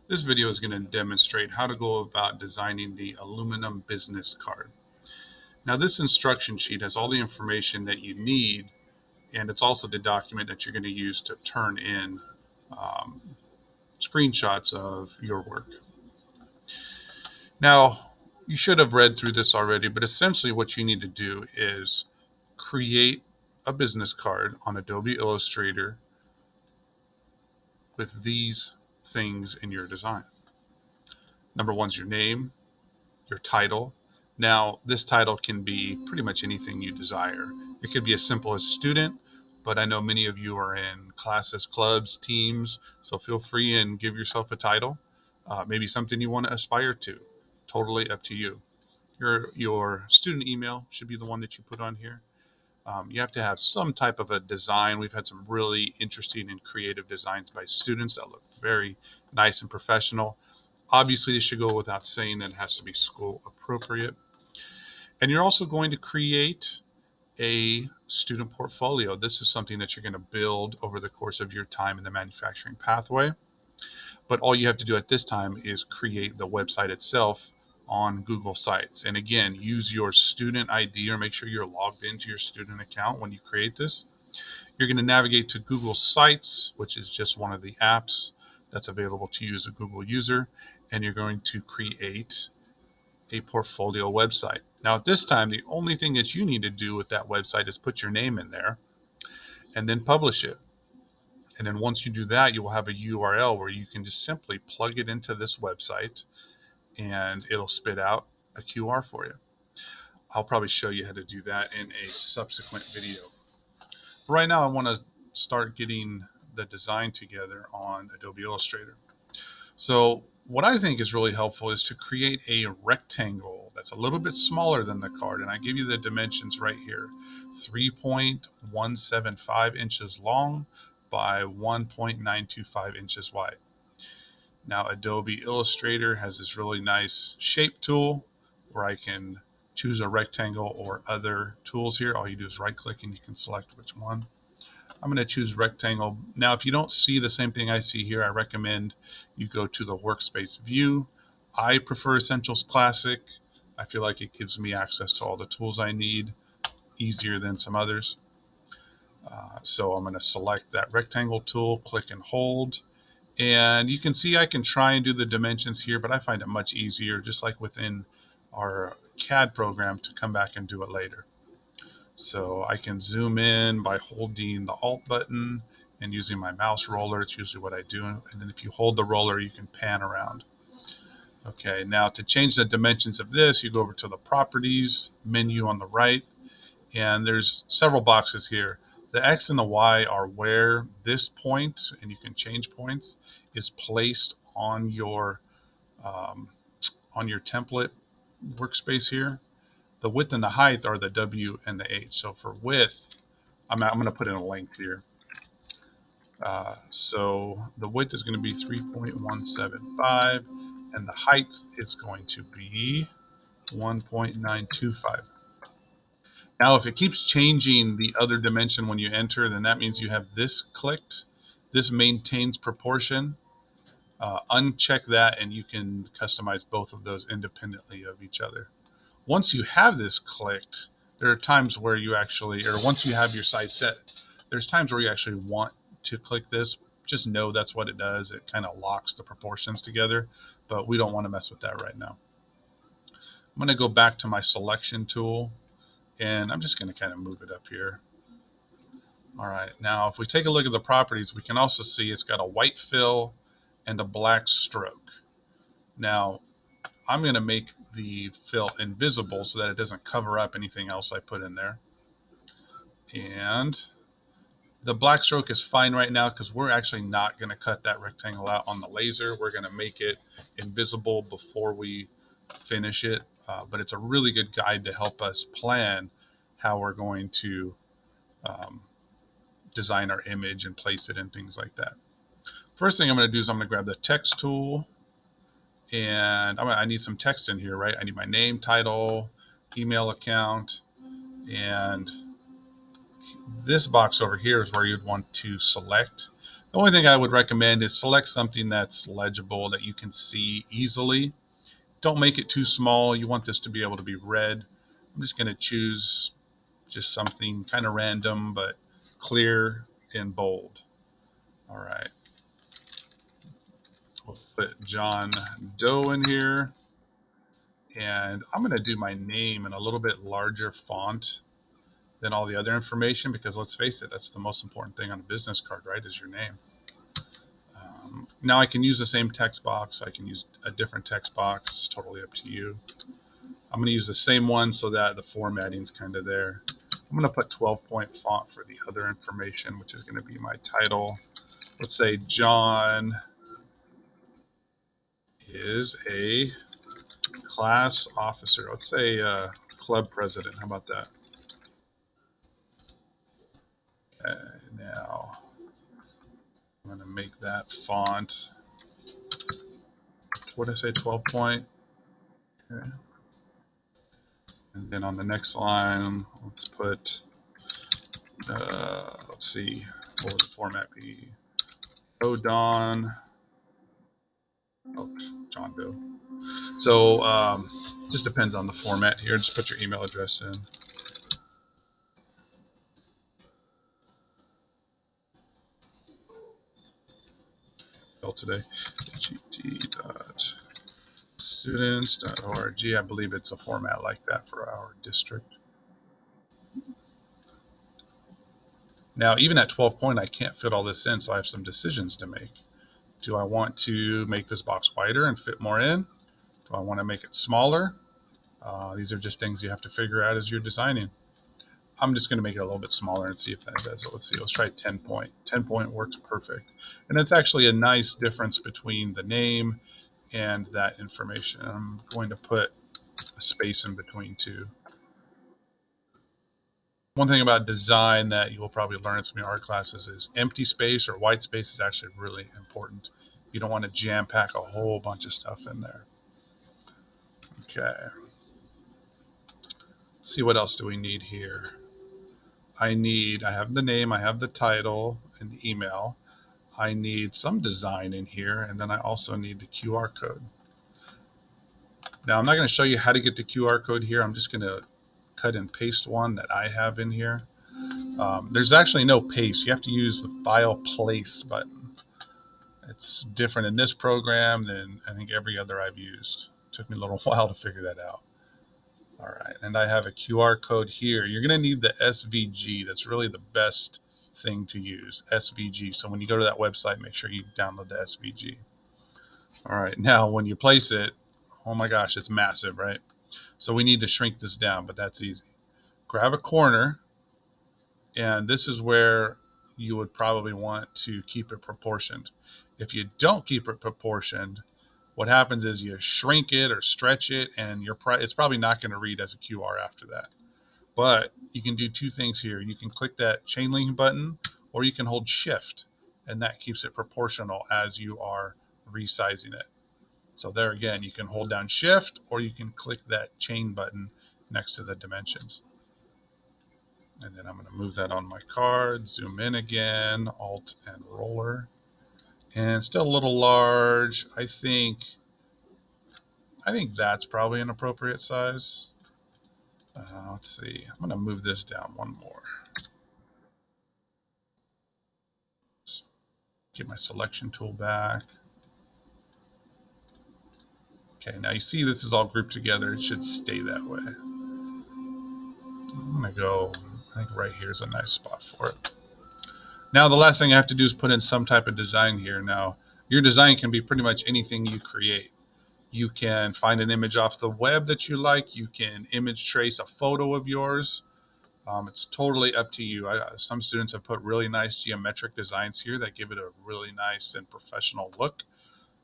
This video is going to demonstrate how to go about designing the aluminum business card. Now, this instruction sheet has all the information that you need, and it's also the document that you're going to use to turn in um, screenshots of your work. Now, you should have read through this already, but essentially what you need to do is create a business card on Adobe Illustrator with these things in your design. Number one is your name, your title. Now, this title can be pretty much anything you desire. It could be as simple as student, but I know many of you are in classes, clubs, teams, so feel free and give yourself a title. Maybe something you want to aspire to. Totally up to you. Your student email should be the one that you put on here. You have to have some type of a design. We've had some really interesting and creative designs by students that look very nice and professional. Obviously, this should go without saying that it has to be school appropriate. And you're also going to create a student portfolio. This is something that you're going to build over the course of your time in the manufacturing pathway. But all you have to do at this time is create the website itself on Google Sites. And again, use your student ID or make sure you're logged into your student account when you create this. You're going to navigate to Google Sites, which is just one of the apps that's available to you as a Google user. And you're going to create a portfolio website. Now, at this time, the only thing that you need to do with that website is put your name in there and then publish it. And then once you do that, you will have a URL where you can just simply plug it into this website and it'll spit out a QR for you. I'll probably show you how to do that in a subsequent video. But right now, I want to start getting the design together on Adobe Illustrator. So what I think is really helpful is to create a rectangle that's a little bit smaller than the card. And I give you the dimensions right here, 3.175 inches long by 1.925 inches wide. Now, Adobe Illustrator has this really nice shape tool where I can choose a rectangle or other tools here. All you do is right click and you can select which one. I'm going to choose rectangle. Now, if you don't see the same thing I see here, I recommend you go to the workspace view. I prefer Essentials Classic. I feel like it gives me access to all the tools I need easier than some others. So I'm going to select that rectangle tool, click and hold. And you can see I can try and do the dimensions here, but I find it much easier, just like within our CAD program, to come back and do it later. So I can zoom in by holding the Alt button and using my mouse roller. It's usually what I do. And then if you hold the roller, you can pan around. Okay, now to change the dimensions of this, you go over to the Properties menu on the right, and there's several boxes here. The X and the Y are where this point, and you can change points, is placed um, on your template workspace here. The width and the height are the W and the H. So for width, I'm going to put in a length here. So the width is going to be 3.175, and the height is going to be 1.925. Now, if it keeps changing the other dimension when you enter, then that means you have this clicked. This maintains proportion. Uncheck that, and you can customize both of those independently of each other. Once you have this clicked, there are times where you actually, or once you have your size set, there's times where you actually want to click this. Just know that's what it does. It kind of locks the proportions together, but we don't want to mess with that right now. I'm going to go back to my selection tool, and I'm just going to kind of move it up here. All right, now if we take a look at the properties, we can also see it's got a white fill and a black stroke. Now, I'm going to make the fill invisible so that it doesn't cover up anything else I put in there. And the black stroke is fine right now because we're actually not going to cut that rectangle out on the laser. We're going to make it invisible before we finish it. But it's a really good guide to help us plan how we're going to um, design our image and place it and things like that. First thing I'm going to do is I'm going to grab the text tool, and I need some text in here, right? I need my name, title, email account, and this box over here is where you'd want to select The only thing I would recommend is select something that's legible that you can see easily. Don't make it too small. You want this to be able to be read. I'm just going to choose just something kind of random, but clear and bold. All right. We'll put John Doe in here. And I'm going to do my name in a little bit larger font than all the other information because let's face it, that's the most important thing on a business card, right? Is your name. Now I can use the same text box. I can use a different text box. Totally up to you. I'm going to use the same one so that the formatting's kind of there. I'm going to put 12-point font for the other information, which is going to be my title. Let's say John is a class officer. Let's say club president. How about that? Now I'm going to make that font. What did I say? 12 point. Okay. And then on the next line, let's put, let's see, what would the format be? Don. Oh, John Doe. So just depends on the format here. Just put your email address in. Today, gt.students.org. I believe it's a format like that for our district. Now, even at 12 point, I can't fit all this in, so I have some decisions to make. Do I want to make this box wider and fit more in? Do I want to make it smaller? These are just things you have to figure out as you're designing. I'm just going to make it a little bit smaller and see if that does it. Let's see. Let's try 10 point. 10 point works perfect. And it's actually a nice difference between the name and that information. I'm going to put a space in between too. One thing about design that you'll probably learn in some of your art classes is empty space or white space is actually really important. You don't want to jam pack a whole bunch of stuff in there. Okay. Let's see, what else do we need here? I have the name, I have the title and the email. I need some design in here, and then I also need the QR code. Now, I'm not going to show you how to get the QR code here. I'm just going to cut and paste one that I have in here. There's actually no paste. You have to use the file place button. It's different in this program than I think every other I've used. It took me a little while to figure that out. All right, and I have a QR code here. You're going to need the SVG. That's really the best thing to use, SVG. So when you go to that website, make sure you download the SVG. All right, now when you place it, oh my gosh, it's massive, right? So we need to shrink this down, but that's easy. Grab a corner, and this is where you would probably want to keep it proportioned. If you don't keep it proportioned, what happens is you shrink it or stretch it, and it's probably not going to read as a QR after that. But you can do two things here. You can click that chain link button, or you can hold shift, and that keeps it proportional as you are resizing it. So there again, you can hold down shift, or you can click that chain button next to the dimensions. And then I'm going to move that on my card, zoom in again, alt and roller. And still a little large. I think that's probably an appropriate size. Let's see. I'm going to move this down one more. Get my selection tool back. Okay, now you see this is all grouped together. It should stay that way. I'm going to go, I think right here is a nice spot for it. Now the last thing I have to do is put in some type of design here. Now, your design can be pretty much anything you create. You can find an image off the web that you like. You can image trace a photo of yours. It's totally up to you. Some students have put really nice geometric designs here that give it a really nice and professional look.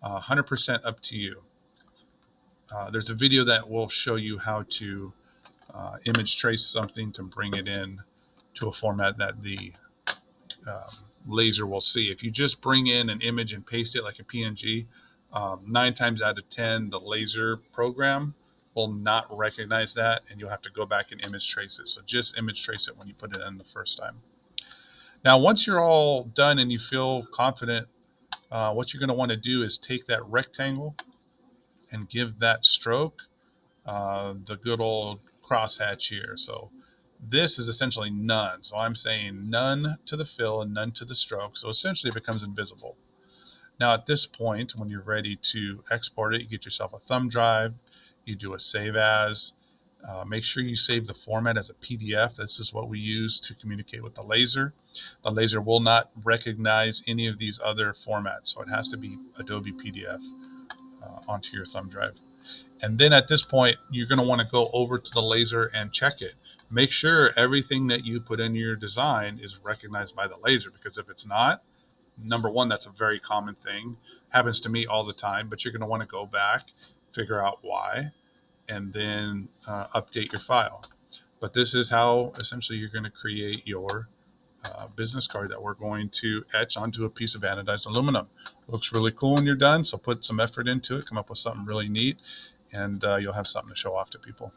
100% up to you. There's a video that will show you how to image trace something to bring it in to a format that the laser will see. If you just bring in an image and paste it like a PNG, 9 times out of 10, the laser program will not recognize that, and you'll have to go back and image trace it. So just image trace it when you put it in the first time. Now, once you're all done and you feel confident, what you're going to want to do is take that rectangle and give that stroke the good old crosshatch here. So this is essentially none. So I'm saying none to the fill and none to the stroke. So essentially it becomes invisible. Now at this point, when you're ready to export it, you get yourself a thumb drive, you do a save as. Make sure you save the format as a PDF. This is what we use to communicate with the laser. The laser will not recognize any of these other formats, so it has to be Adobe PDF onto your thumb drive. And then at this point, you're going to want to go over to the laser and check it. Make sure everything that you put in your design is recognized by the laser, because if it's not, number one, that's a very common thing. Happens to me all the time, but you're going to want to go back, figure out why, and then update your file. But this is how essentially you're going to create your business card that we're going to etch onto a piece of anodized aluminum. It looks really cool when you're done, so put some effort into it, come up with something really neat, and you'll have something to show off to people.